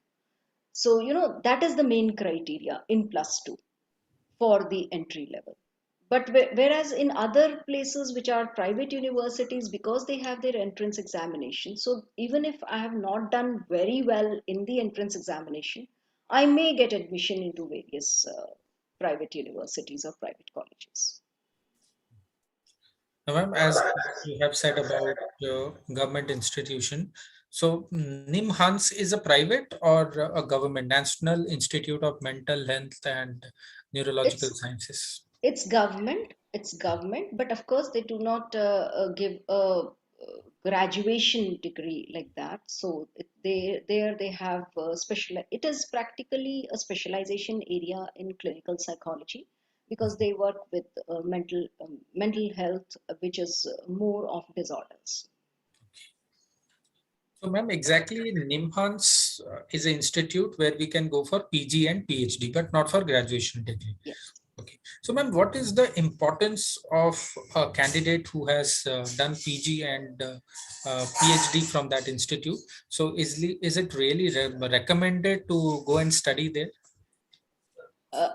[SPEAKER 2] So that is the main criteria in plus 2 for the entry level. But whereas in other places which are private universities, because they have their entrance examination, so even if I have not done very well in the entrance examination, I may get admission into various private universities or private colleges.
[SPEAKER 1] Now, ma'am, as you have said about government institution, so NIMHANS is a private or a government, National Institute of Mental Health and Neurological
[SPEAKER 2] It's
[SPEAKER 1] Sciences?
[SPEAKER 2] it's government, but of course they do not give a graduation degree like that. So they have special. It is practically a specialization area in clinical psychology because they work with mental health, which is more of disorders.
[SPEAKER 1] So, ma'am, exactly, NIMHANS is an institute where we can go for PG and PhD, but not for graduation degree.
[SPEAKER 2] Yes.
[SPEAKER 1] Okay. So, ma'am, what is the importance of a candidate who has done PG and PhD from that institute? So, is it really recommended to go and study there,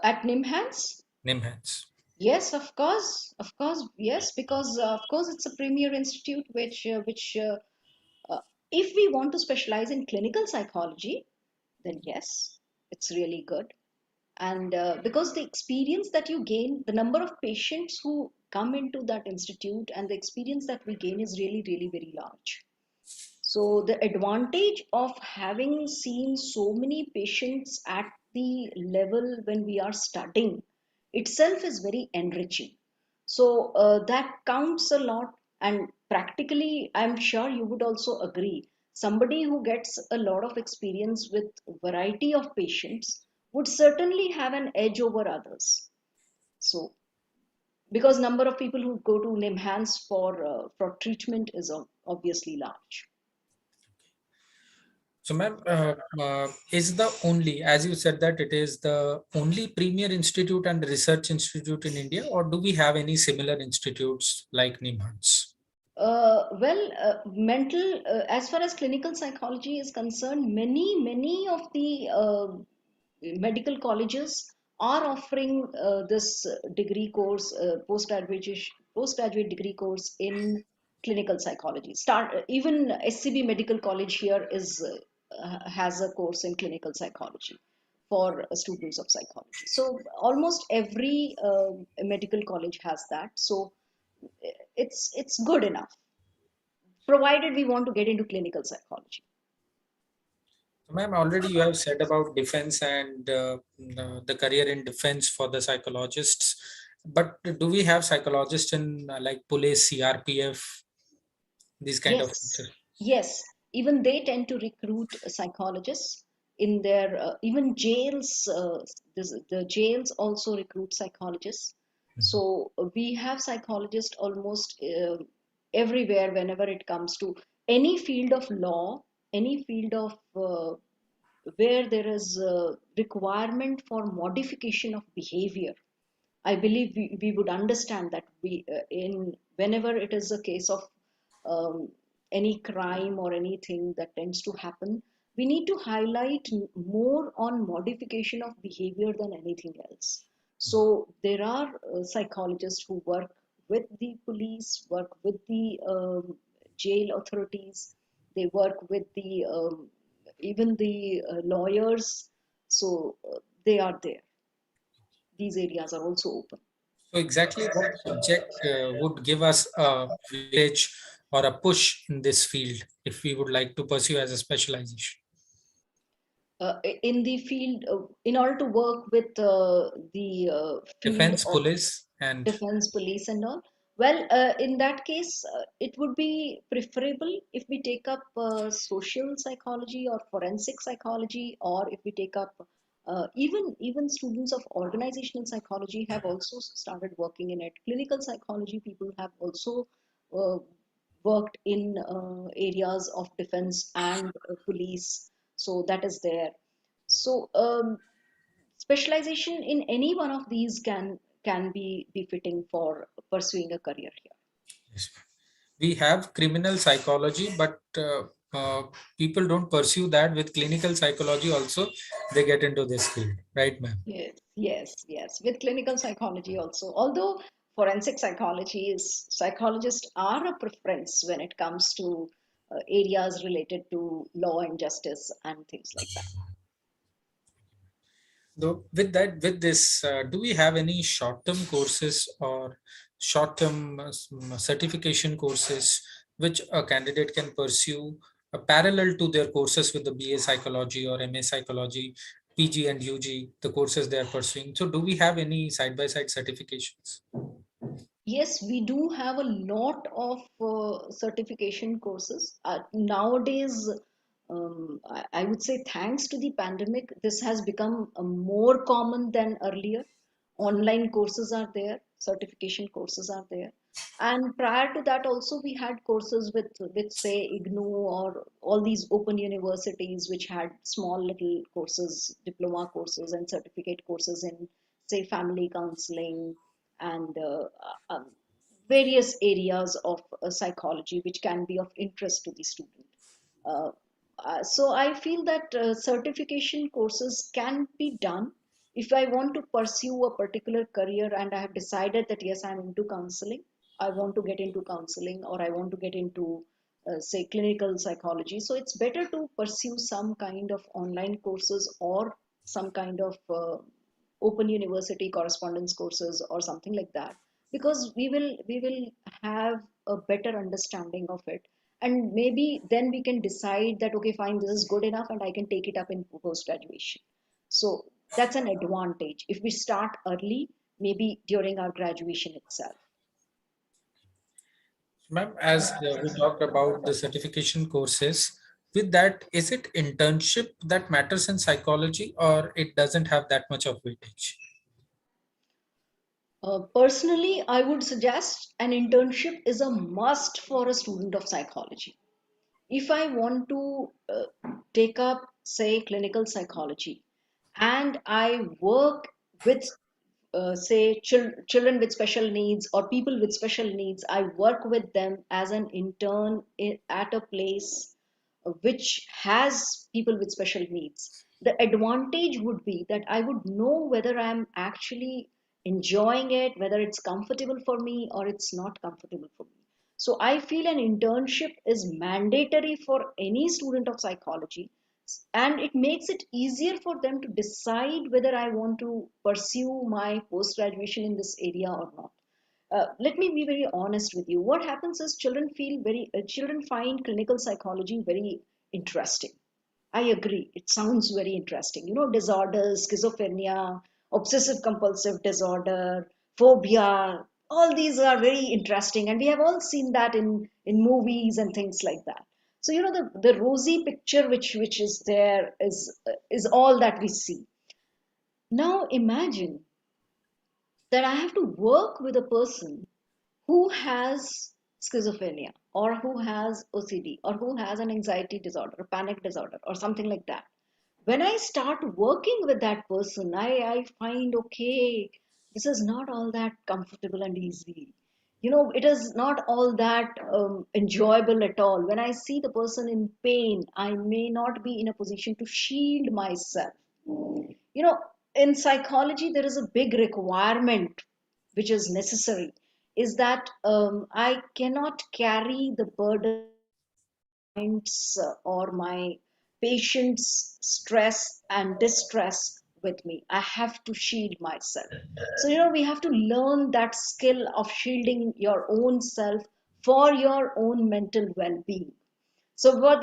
[SPEAKER 2] At NIMHANS,
[SPEAKER 1] NIMHANS?
[SPEAKER 2] yes, of course, yes, because of course it's a premier institute which if we want to specialize in clinical psychology, then yes, it's really good. And because the experience that you gain, the number of patients who come into that institute and the experience that we gain is really, really very large. So the advantage of having seen so many patients at the level when we are studying itself is very enriching. So that counts a lot. And practically, I'm sure you would also agree. Somebody who gets a lot of experience with variety of patients would certainly have an edge over others. So because number of people who go to NIMHANS for treatment is obviously large.
[SPEAKER 1] So, ma'am, is the only, as you said, that it is the only premier institute and research institute in India, or do we have any similar institutes like NIMHANS?
[SPEAKER 2] As far as clinical psychology is concerned, many of the medical colleges are offering this degree course, postgraduate degree course in clinical psychology. Even SCB Medical College here has a course in clinical psychology for students of psychology. So almost every medical college has that. So it's good enough provided we want to get into clinical psychology.
[SPEAKER 1] So, ma'am, already you have said about defense and the career in defense for the psychologists. But do we have psychologists in like police, CRPF, these kind of
[SPEAKER 2] Yes,
[SPEAKER 1] forces?
[SPEAKER 2] yes. Even they tend to recruit psychologists in their even jails. The jails also recruit psychologists. So we have psychologists almost everywhere whenever it comes to any field of law, any field of where there is a requirement for modification of behavior. I believe we would understand that in whenever it is a case of um, any crime or anything that tends to happen, we need to highlight more on modification of behavior than anything else. So there are psychologists who work with the police, work with the jail authorities, they work with the even the lawyers. So they are there. These areas are also open.
[SPEAKER 1] So exactly what subject would give us a weightage or a push in this field if we would like to pursue as a specialization?
[SPEAKER 2] In the field in order to work with the field
[SPEAKER 1] Defense,
[SPEAKER 2] of
[SPEAKER 1] police, and
[SPEAKER 2] defense police and all. Well, in that case it would be preferable if we take up social psychology or forensic psychology, or if we take up even students of organizational psychology have also started working in it. Clinical psychology people have also uh, worked in areas of defense and police, so that is there. So specialization in any one of these can be befitting for pursuing a career here.
[SPEAKER 1] yes, we have criminal psychology, but people don't pursue that with clinical psychology. Also, they get into this field, right, ma'am?
[SPEAKER 2] Yes, yes, yes. With clinical psychology also. Although forensic psychology is psychologists are a preference when it comes to areas related to law and justice and things like that.
[SPEAKER 1] Though with this, do we have any short-term courses or short-term certification courses which a candidate can pursue parallel to their courses with the BA psychology or MA psychology, PG and UG, the courses they are pursuing? So, do we have any side-by-side certifications?
[SPEAKER 2] Yes, we do have a lot of certification courses. Nowadays, I would say thanks to the pandemic, this has become more common than earlier. Online courses are there, certification courses are there. And prior to that, also we had courses with say IGNU or all these open universities which had small little courses, diploma courses and certificate courses in say family counseling and various areas of psychology which can be of interest to the student. Uh, so I feel that certification courses can be done if I want to pursue a particular career and I have decided that yes, I'm into counseling. I want to get into counseling or I want to get into say clinical psychology. So it's better to pursue some kind of online courses or some kind of open university correspondence courses or something like that, because we will have a better understanding of it, and maybe then we can decide that okay fine, this is good enough and I can take it up in post graduation. So that's an advantage if we start early, maybe during our graduation itself.
[SPEAKER 1] Ma'am, as we talked about the certification courses, with that, is it internship that matters in psychology, or it doesn't have that much of weightage?
[SPEAKER 2] Personally, I would suggest an internship is a must for a student of psychology. If I want to take up, say, clinical psychology, and I work with, say, children with special needs or people with special needs, I work with them as an intern at a place which has people with special needs. The advantage would be that I would know whether I'm actually enjoying it, whether it's comfortable for me or it's not comfortable for me. So I feel an internship is mandatory for any student of psychology, and it makes it easier for them to decide whether I want to pursue my post graduation in this area or not. Let me be very honest with you. What happens is children find clinical psychology very interesting. I agree. It sounds very interesting. You know, disorders, schizophrenia, obsessive compulsive disorder, phobia, all these are very interesting. And we have all seen that in movies and things like that. So, you know, the rosy picture which is there is all that we see. Now imagine that I have to work with a person who has schizophrenia or who has OCD or who has an anxiety disorder, a panic disorder, or something like that. When I start working with that person, I find okay, this is not all that comfortable and easy. You know, it is not all that enjoyable at all. When I see the person in pain, I may not be in a position to shield myself. You know, in psychology there is a big requirement which is necessary, is that I cannot carry the burden of my clients or my patients stress and distress with me. I have to shield myself. So you know, we have to learn that skill of shielding your own self for your own mental well-being. So for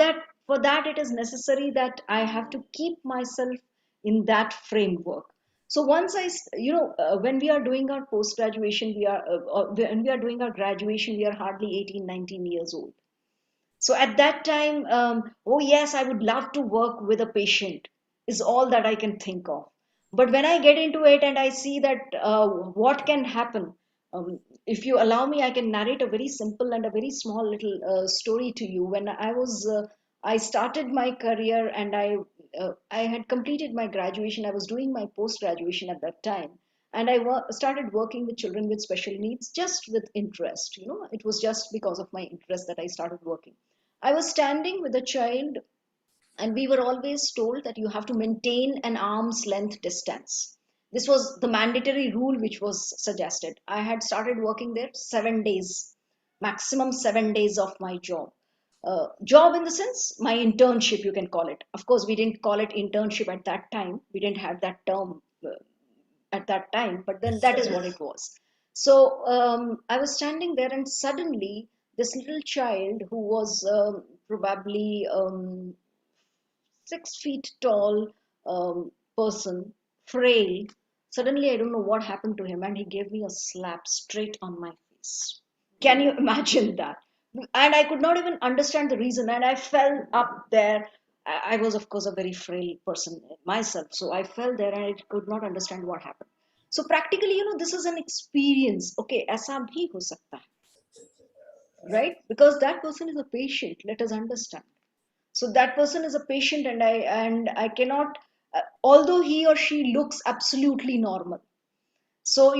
[SPEAKER 2] that it is necessary that I have to keep myself in that framework. So once when we are doing our post graduation, when we are doing our graduation, we are hardly 18, 19 years old. So at that time, oh yes, I would love to work with a patient, is all that I can think of. But when I get into it and I see that what can happen, if you allow me, I can narrate a very simple and a very small little story to you. When I started my career and I had completed my graduation. I was doing my post graduation at that time, and started working with children with special needs just with interest. You know, it was just because of my interest that I started working. I was standing with a child, and we were always told that you have to maintain an arm's length distance. This was the mandatory rule which was suggested. I had started working there 7 days, maximum 7 days of my job. Job in the sense, my internship, you can call it. Of course, we didn't call it internship at that time. We didn't have that term at that time, but then that is what it was. So I was standing there, and suddenly this little child who was probably 6 feet tall person, frail. Suddenly, I don't know what happened to him, and he gave me a slap straight on my face. Can you imagine that? And I could not even understand the reason. And I fell up there. I was, of course, a very frail person myself. So I fell there and I could not understand what happened. So practically, this is an experience. Okay, ऐसा भी हो सकता है, right? Because that person is a patient. Let us understand. So that person is a patient, and I cannot, although he or she looks absolutely normal. So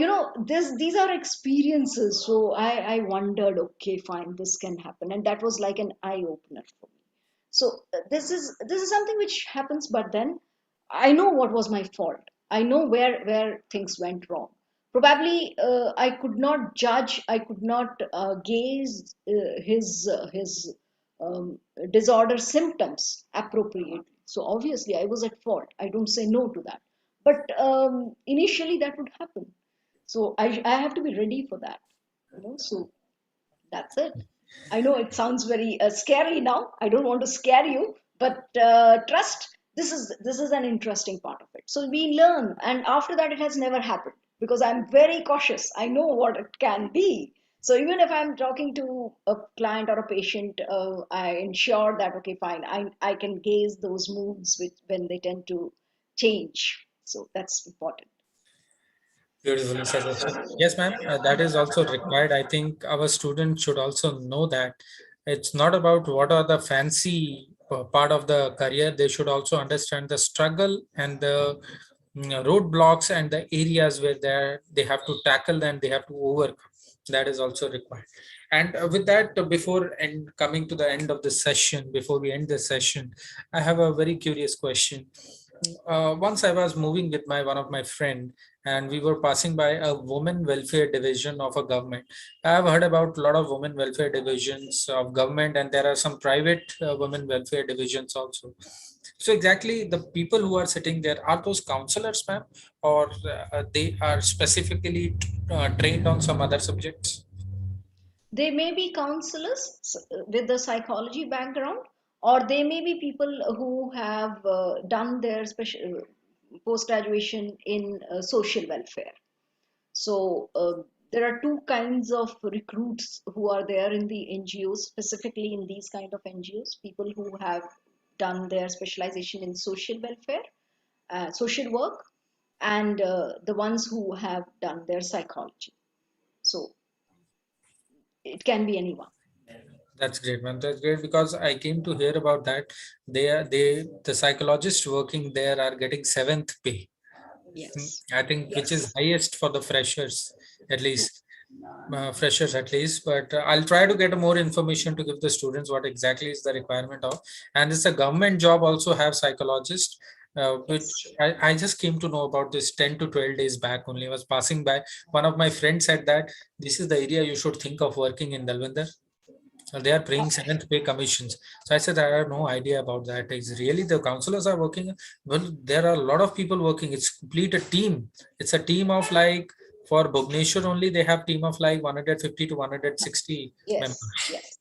[SPEAKER 2] these are experiences. So I wondered, okay, fine, this can happen, and that was like an eye opener for me. So this is something which happens, but then I know what was my fault. I know where things went wrong. Probably I could not judge, I could not gaze his um, disorder symptoms appropriately. So obviously I was at fault. I don't say no to that, but initially that would happen. So I have to be ready for that. So that's it. I know it sounds very scary now. I don't want to scare you, but trust. This is an interesting part of it. So we learn, and after that, it has never happened because I'm very cautious. I know what it can be. So even if I'm talking to a client or a patient, I ensure that okay, fine. I can gaze those moods when they tend to change. So that's important.
[SPEAKER 1] Beautifully suggested. Yes, ma'am. That is also required. I think our students should also know that it's not about what are the fancy part of the career. They should also understand the struggle and the roadblocks and the areas where they have to tackle and they have to overcome. That is also required. And with that, before and coming to the end of the session, before we end the session, I have a very curious question. Once I was moving with my one of my friend, and we were passing by a women welfare division of a government. I have heard about a lot of women welfare divisions of government, and there are some private women welfare divisions also. So exactly the people who are sitting there, are those counselors, ma'am, or they are specifically trained on some other subjects?
[SPEAKER 2] They may be counselors with a psychology background, or they may be people who have done their special post graduation in social welfare. So there are two kinds of recruits who are there in the NGOs, specifically in these kind of NGOs, people who have done their specialization in social welfare, social work, and the ones who have done their psychology. So it can be anyone.
[SPEAKER 1] That's great, man. That's great because I came to hear about that. The psychologists working there are getting seventh pay.
[SPEAKER 2] Yes.
[SPEAKER 1] I think which is
[SPEAKER 2] Yes.
[SPEAKER 1] highest for the freshers, at least freshers at least. But I'll try to get more information to give the students what exactly is the requirement of. And it's a government job also have psychologists,
[SPEAKER 2] Yes.
[SPEAKER 1] which I just came to know about this 10 to 12 days back only. I was passing by. One of my friends said that this is the area you should think of working in, Dalvinder. They are paying seventh pay commissions. So I said, I have no idea about that. Is really the counselors are working? Well, there are a lot of people working. It's complete a team. It's a team of like for Bhubaneswar only, they have team of like 150 to 160
[SPEAKER 2] Yes.
[SPEAKER 1] members.
[SPEAKER 2] Yes.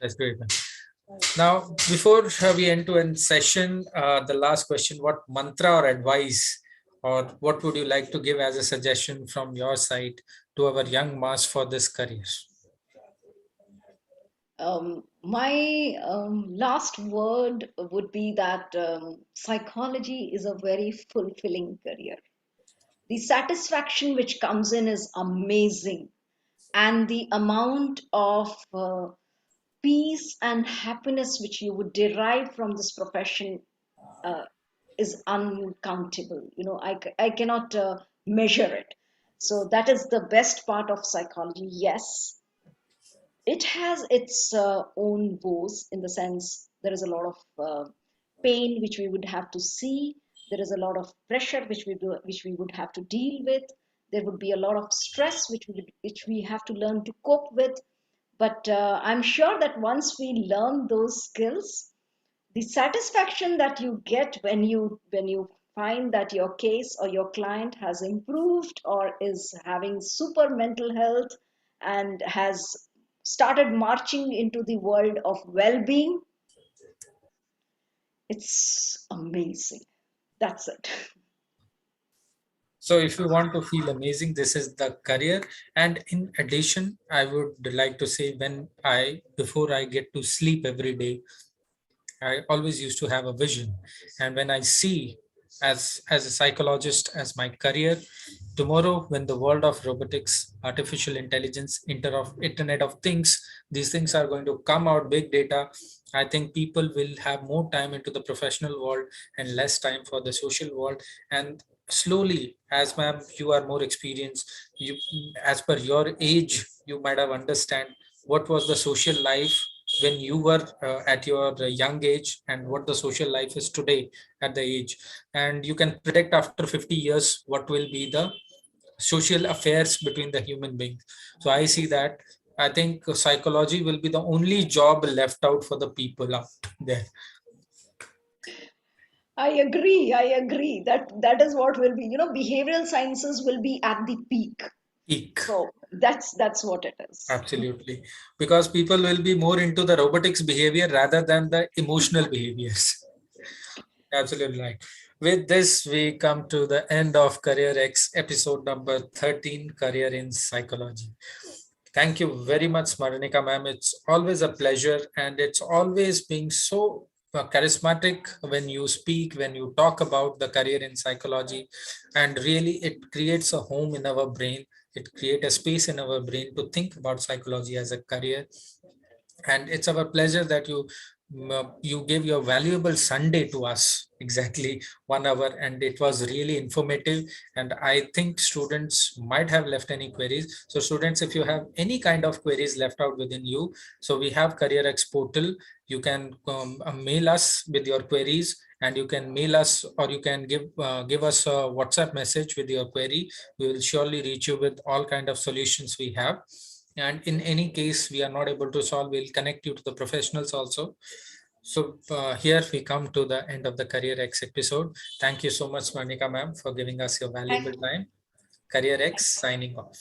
[SPEAKER 1] That's great, man. Now, before we end to end session, the last question: what mantra or advice, or what would you like to give as a suggestion from your side to our young mass for this career?
[SPEAKER 2] My last word would be that psychology is a very fulfilling career. The satisfaction which comes in is amazing, and the amount of peace and happiness which you would derive from this profession uh, is uncountable. I cannot measure it. So that is the best part of psychology. Yes, it has its own woes, in the sense there is a lot of pain which we would have to see. There is a lot of pressure which we would have to deal with. There would be a lot of stress which we have to learn to cope with. But I'm sure that once we learn those skills, the satisfaction that you get when you find that your case or your client has improved or is having super mental health and has started marching into the world of well-being, it's amazing. That's it.
[SPEAKER 1] So if you want to feel amazing, this is the career. And in addition, I would like to say, before I get to sleep every day, I always used to have a vision. And when I see as a psychologist as my career, tomorrow when the world of robotics, artificial intelligence, internet of things, these things are going to come out, big data, I think people will have more time into the professional world and less time for the social world. And slowly, as ma'am, you are more experienced, you, as per your age, you might have understand what was the social life when you were at your young age and what the social life is today at the age. And you can predict after 50 years what will be the social affairs between the human beings. So I see that, I think psychology will be the only job left out for the people out there.
[SPEAKER 2] I agree. I agree. That is what will be. Behavioral sciences will be at the peak.
[SPEAKER 1] Peak.
[SPEAKER 2] So that's what it is.
[SPEAKER 1] Absolutely. Because people will be more into the robotics behavior rather than the emotional behaviors. Absolutely right. With this, we come to the end of CareerX episode number 13, Career in Psychology. Thank you very much, Smaranika ma'am. It's always a pleasure, and it's always being so charismatic when you speak, when you talk about the career in psychology. And really, it creates a home in our brain. It creates a space in our brain to think about psychology as a career. And it's our pleasure that you gave your valuable Sunday to us, exactly 1 hour, and it was really informative. And I think students might have left any queries. So students, if you have any kind of queries left out within you, so we have CareerX portal. You can mail us with your queries, and you can mail us, or you can give us a WhatsApp message with your query. We will surely reach you with all kind of solutions we have. And in any case we are not able to solve, we'll connect you to the professionals also. So here we come to the end of the CareerX episode. Thank you so much, Manika ma'am, for giving us your
[SPEAKER 2] Thank
[SPEAKER 1] valuable
[SPEAKER 2] you.
[SPEAKER 1] time. CareerX signing off.